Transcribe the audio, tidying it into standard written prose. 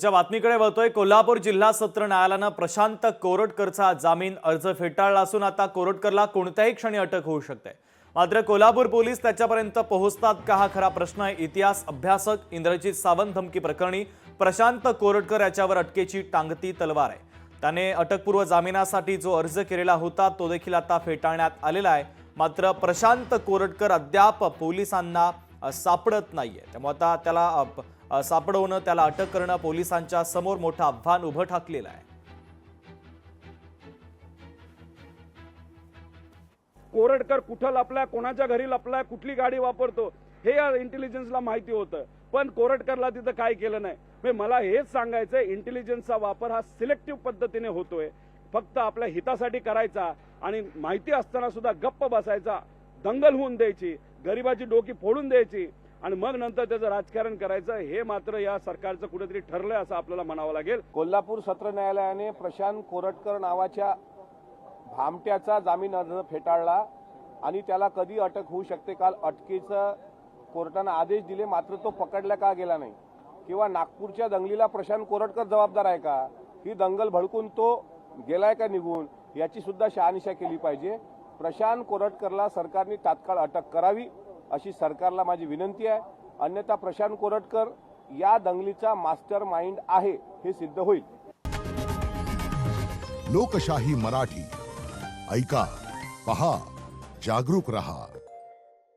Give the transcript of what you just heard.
पुढच्या बातमीकडे वळतोय। कोल्हापूर जिल्हा सत्र न्यायालयाने प्रशांत कोरटकरचा जामीन अर्ज फेटाळला असून आता कोरटकरला कोणत्याही क्षणी अटक होऊ शकते। मात्र कोल्हापूर पोलीस त्याच्यापर्यंत पोहोचतात का हा खरा प्रश्न आहे। इतिहास अभ्यासक इंद्रजित सावंत धमकी प्रकरणी प्रशांत कोरटकर याच्यावर अटकेची टांगती तलवार आहे। त्याने अटकपूर्व जामिनासाठी जो अर्ज केलेला होता तो देखील आता फेटाळण्यात आलेला आहे। मात्र प्रशांत कोरटकर अद्याप पोलिसांना सापडत नाहीये। त्यामुळे आता त्याला सापडवणं, त्याला अटक करणं पोलिसांच्या समोर मोठं आव्हान उभं ठाकलेलं आहे। कोरटकर कुठं लपलाय, कोणाच्या घरी लपलाय, कुठली गाडी वापरतो हे या इंटेलिजन्सला माहिती होतं, पण कोरटकरला तिथं काय केलं नाही। मला हेच सांगायचंय, इंटेलिजन्सचा वापर हा सिलेक्टिव्ह पद्धतीने होतोय। फक्त आपल्या हितासाठी करायचा आणि माहिती असताना सुद्धा गप्प बसायचा, दंगल होऊन द्यायची, गरिबाची डोकी फोडून द्यायची आणि मग नंतर त्याचं राजकारण करायचं, हे मात्र या सरकारचं कुठेतरी ठरलंय असं आपल्याला म्हणावं लागेल। कोल्हापूर सत्र न्यायालयाने प्रशांत कोरटकर नावाच्या भामट्याचा जामीन अर्ज फेटाळला आणि त्याला कधी अटक होऊ शकते, काल अटकेचा कोर्टाने आदेश दिले, मात्र तो पकडला का गेला नाही? किंवा नागपूरच्या दंगलीला प्रशांत कोरटकर जबाबदार आहे का? ही दंगल भडकून तो गेलाय का निघून, याची सुद्धा शहानिशा केली पाहिजे। प्रशांत कोरटकरला सरकारने तात्काळ अटक करावी अशी सरकारला माझी विनंती आहे। अन्यथा प्रशांत कोरटकर या दंगलीचा मास्टर माइंड आहे हे सिद्ध होईल। लोकशाही मराठी ऐका, पहा, जागरूक रहा।